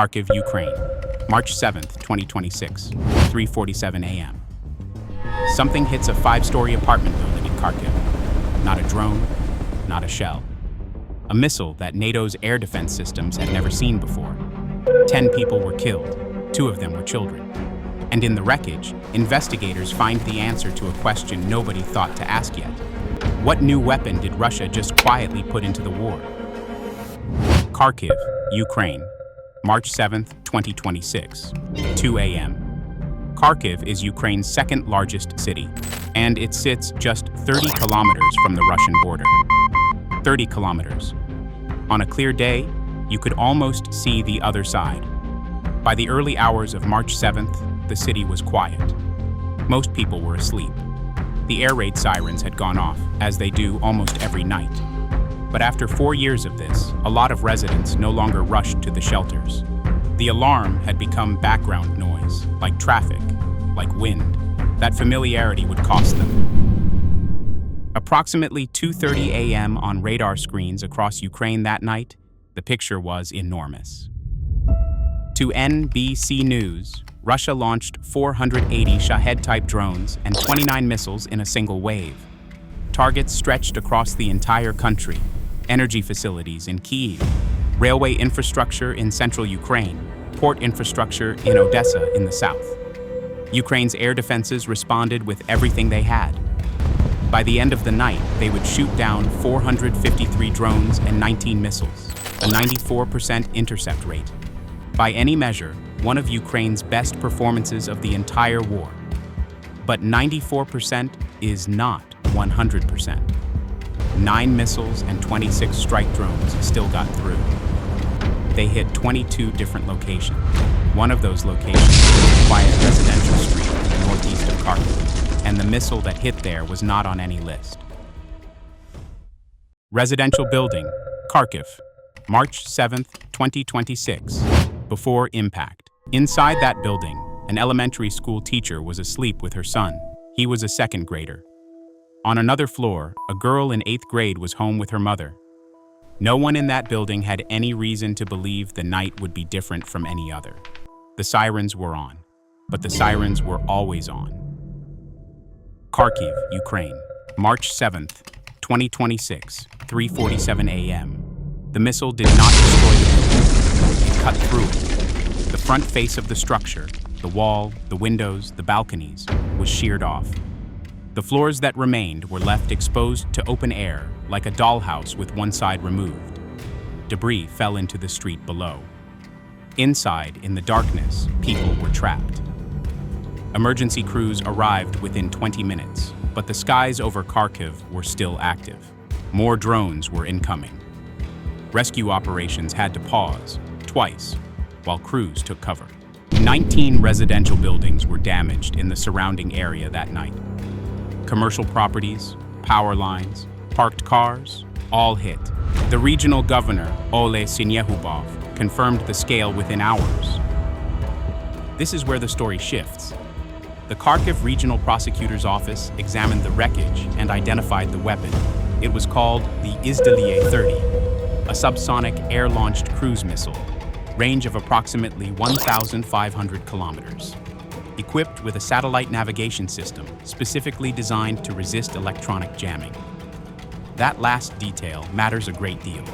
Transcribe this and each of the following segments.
Kharkiv, Ukraine, March 7th, 2026, 3:47 a.m. Something hits a 5-story apartment building in Kharkiv. Not a drone, not a shell. A missile that NATO's air defense systems had never seen before. 10 people were killed, 2 of them were children. And in the wreckage, investigators find the answer to a question nobody thought to ask yet. What new weapon did Russia just quietly put into the war? Kharkiv, Ukraine, March 7th, 2026, 2 a.m. Kharkiv is Ukraine's second largest city, and it sits just 30 kilometers from the Russian border. 30 kilometers. On a clear day, you could almost see the other side. By the early hours of March 7th, the city was quiet. Most people were asleep. The air raid sirens had gone off, as they do almost every night. But after 4 years of this, a lot of residents no longer rushed to the shelters. The alarm had become background noise, like traffic, like wind. That familiarity would cost them. Approximately 2:30 a.m. on radar screens across Ukraine that night, the picture was enormous. To NBC News, Russia launched 480 Shahed-type drones and 29 missiles in a single wave. Targets stretched across the entire country. Energy facilities in Kyiv, railway infrastructure in central Ukraine, port infrastructure in Odessa in the south. Ukraine's air defenses responded with everything they had. By the end of the night, they would shoot down 453 drones and 19 missiles, a 94% intercept rate. By any measure, one of Ukraine's best performances of the entire war. But 94% is not 100%. 9 missiles and 26 strike drones still got through. They hit 22 different locations. One of those locations was a quiet residential street in the northeast of Kharkiv, and the missile that hit there was not on any list. Residential building, Kharkiv, March 7th, 2026, before impact. Inside that building, an elementary school teacher was asleep with her son. He was a second grader. On another floor, a girl in 8th grade was home with her mother. No one in that building had any reason to believe the night would be different from any other. The sirens were on, but the sirens were always on. Kharkiv, Ukraine, March 7th, 2026, 3:47 a.m. The missile did not destroy the building. It cut through it. The front face of the structure, the wall, the windows, the balconies, was sheared off. The floors that remained were left exposed to open air, like a dollhouse with one side removed. Debris fell into the street below. Inside, in the darkness, people were trapped. Emergency crews arrived within 20 minutes, but the skies over Kharkiv were still active. More drones were incoming. Rescue operations had to pause, twice, while crews took cover. 19 residential buildings were damaged in the surrounding area that night. Commercial properties, power lines, parked cars, all hit. The regional governor, Ole Sinyehubov, confirmed the scale within hours. This is where the story shifts. The Kharkiv Regional Prosecutor's Office examined the wreckage and identified the weapon. It was called the izdeliye 30, a subsonic air-launched cruise missile, range of approximately 1,500 kilometers. Equipped with a satellite navigation system specifically designed to resist electronic jamming. That last detail matters a great deal.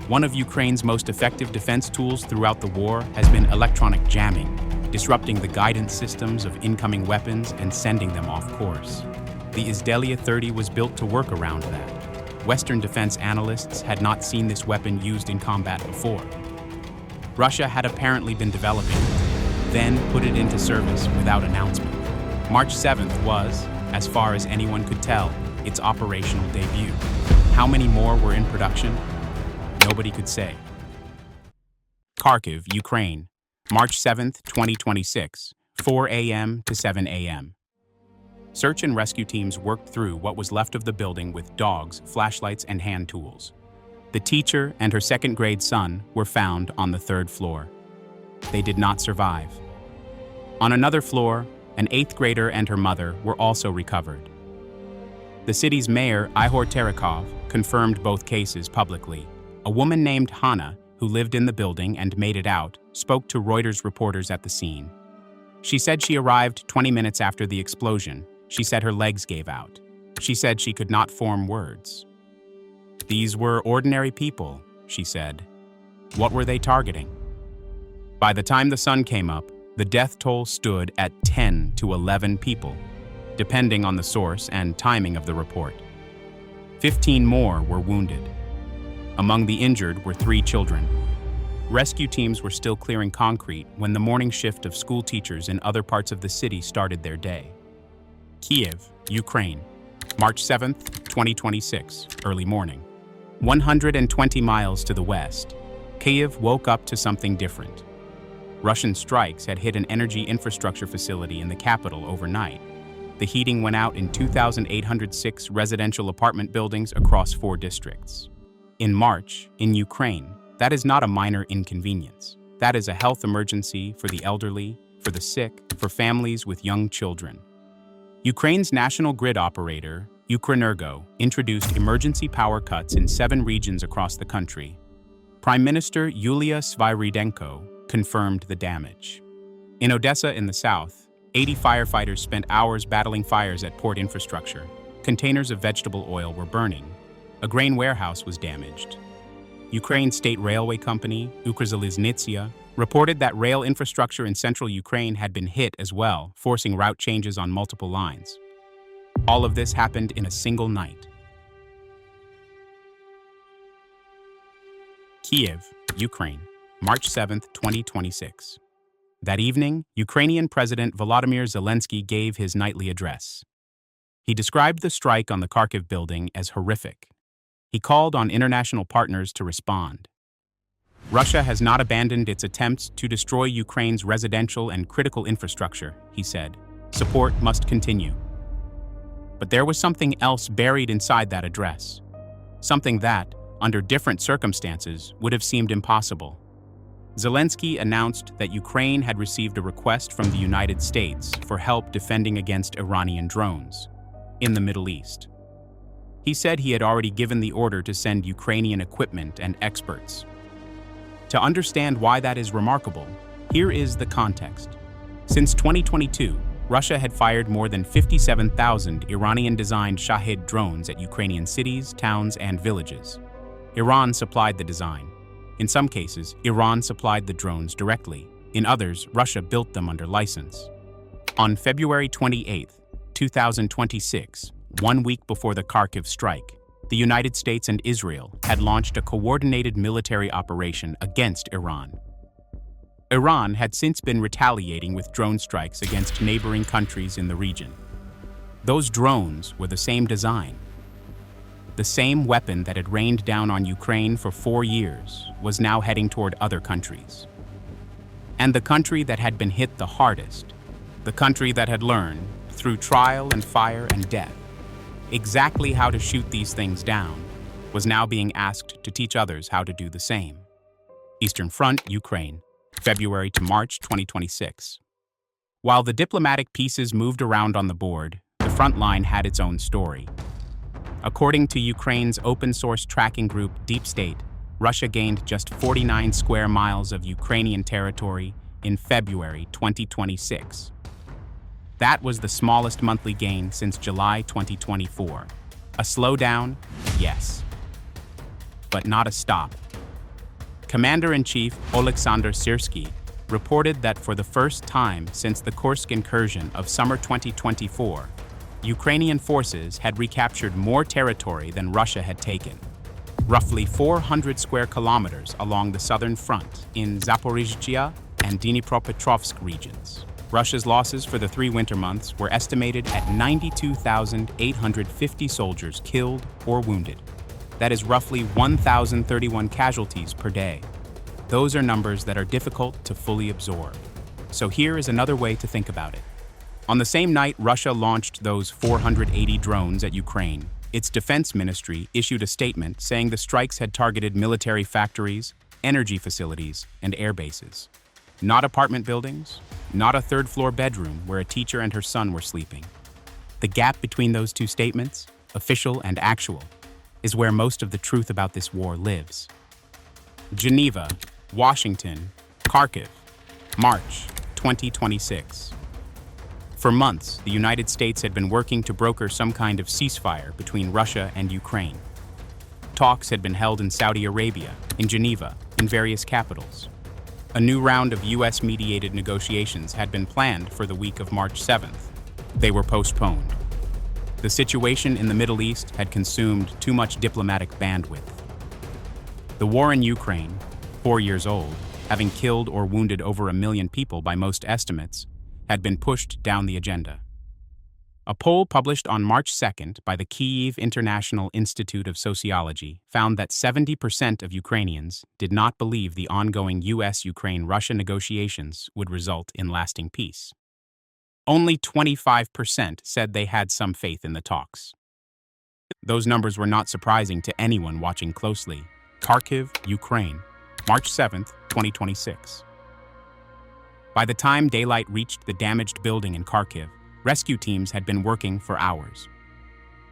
One of Ukraine's most effective defense tools throughout the war has been electronic jamming, disrupting the guidance systems of incoming weapons and sending them off course. The izdeliye 30 was built to work around that. Western defense analysts had not seen this weapon used in combat before. Russia had apparently been developing it, then put it into service without announcement. March 7th was, as far as anyone could tell, its operational debut. How many more were in production? Nobody could say. Kharkiv, Ukraine, March 7th, 2026, 4 a.m. to 7 a.m. Search and rescue teams worked through what was left of the building with dogs, flashlights, and hand tools. The teacher and her second-grade son were found on the 3rd floor. They did not survive. On another floor, an 8th grader and her mother were also recovered. The city's mayor, Ihor Terekov, confirmed both cases publicly. A woman named Hannah who lived in the building and made it out, spoke to Reuters reporters at the scene. She said she arrived 20 minutes after the explosion. She said her legs gave out. She said she could not form words. These were ordinary people, she said. What were they targeting? By the time the sun came up, the death toll stood at 10 to 11 people, depending on the source and timing of the report. 15 more were wounded. Among the injured were 3 children. Rescue teams were still clearing concrete when the morning shift of school teachers in other parts of the city started their day. Kiev, Ukraine, March 7, 2026, early morning. 120 miles to the west, Kyiv woke up to something different. Russian strikes had hit an energy infrastructure facility in the capital overnight. The heating went out in 2,806 residential apartment buildings across 4 districts. In March, in Ukraine, that is not a minor inconvenience. That is a health emergency for the elderly, for the sick, for families with young children. Ukraine's national grid operator, Ukrenergo, introduced emergency power cuts in 7 regions across the country. Prime Minister Yulia Svyridenko confirmed the damage. In Odessa in the south, 80 firefighters spent hours battling fires at port infrastructure. Containers of vegetable oil were burning. A grain warehouse was damaged. Ukraine's state railway company, Ukrzaliznytsia, reported that rail infrastructure in central Ukraine had been hit as well, forcing route changes on multiple lines. All of this happened in a single night. Kiev, Ukraine, March 7, 2026. That evening, Ukrainian President Volodymyr Zelensky gave his nightly address. He described the strike on the Kharkiv building as horrific. He called on international partners to respond. Russia has not abandoned its attempts to destroy Ukraine's residential and critical infrastructure, he said. Support must continue. But there was something else buried inside that address. Something that, under different circumstances, would have seemed impossible. Zelensky announced that Ukraine had received a request from the United States for help defending against Iranian drones in the Middle East. He said he had already given the order to send Ukrainian equipment and experts. To understand why that is remarkable, here is the context. Since 2022, Russia had fired more than 57,000 Iranian-designed Shahid drones at Ukrainian cities, towns, and villages. Iran supplied the design. In some cases, Iran supplied the drones directly. In others, Russia built them under license. On February 28, 2026, 1 week before the Kharkiv strike, the United States and Israel had launched a coordinated military operation against Iran. Iran had since been retaliating with drone strikes against neighboring countries in the region. Those drones were the same design. The same weapon that had rained down on Ukraine for 4 years was now heading toward other countries. And the country that had been hit the hardest, the country that had learned, through trial and fire and death, exactly how to shoot these things down, was now being asked to teach others how to do the same. Eastern Front, Ukraine, February to March 2026. While the diplomatic pieces moved around on the board, the front line had its own story. According to Ukraine's open-source tracking group Deep State, Russia gained just 49 square miles of Ukrainian territory in February 2026. That was the smallest monthly gain since July 2024. A slowdown? Yes. But not a stop. Commander-in-Chief Oleksandr Syrsky reported that for the first time since the Kursk incursion of summer 2024, Ukrainian forces had recaptured more territory than Russia had taken, roughly 400 square kilometers along the southern front in Zaporizhzhia and Dnipropetrovsk regions. Russia's losses for the 3 winter months were estimated at 92,850 soldiers killed or wounded. That is roughly 1,031 casualties per day. Those are numbers that are difficult to fully absorb. So here is another way to think about it. On the same night Russia launched those 480 drones at Ukraine, its defense ministry issued a statement saying the strikes had targeted military factories, energy facilities, and air bases. Not apartment buildings, not a third-floor bedroom where a teacher and her son were sleeping. The gap between those two statements, official and actual, is where most of the truth about this war lives. Geneva, Washington, Kharkiv, March 2026. For months, the United States had been working to broker some kind of ceasefire between Russia and Ukraine. Talks had been held in Saudi Arabia, in Geneva, in various capitals. A new round of US-mediated negotiations had been planned for the week of March 7th. They were postponed. The situation in the Middle East had consumed too much diplomatic bandwidth. The war in Ukraine, 4 years old, having killed or wounded over 1 million people by most estimates, had been pushed down the agenda. A poll published on March 2nd by the Kyiv International Institute of Sociology found that 70% of Ukrainians did not believe the ongoing US-Ukraine-Russia negotiations would result in lasting peace. Only 25% said they had some faith in the talks. Those numbers were not surprising to anyone watching closely. Kharkiv, Ukraine, March 7th, 2026. By the time daylight reached the damaged building in Kharkiv, rescue teams had been working for hours.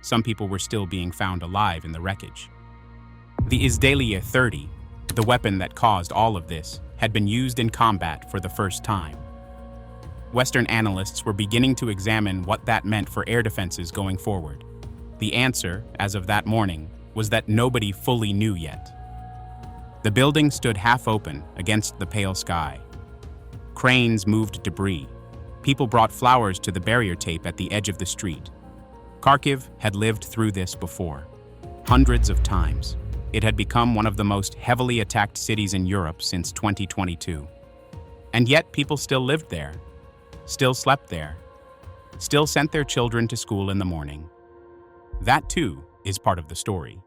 Some people were still being found alive in the wreckage. The izdeliye 30, the weapon that caused all of this, had been used in combat for the first time. Western analysts were beginning to examine what that meant for air defenses going forward. The answer, as of that morning, was that nobody fully knew yet. The building stood half open against the pale sky. Cranes moved debris. People brought flowers to the barrier tape at the edge of the street. Kharkiv had lived through this before, hundreds of times. It had become one of the most heavily attacked cities in Europe since 2022. And yet people still lived there, still slept there, still sent their children to school in the morning. That too is part of the story.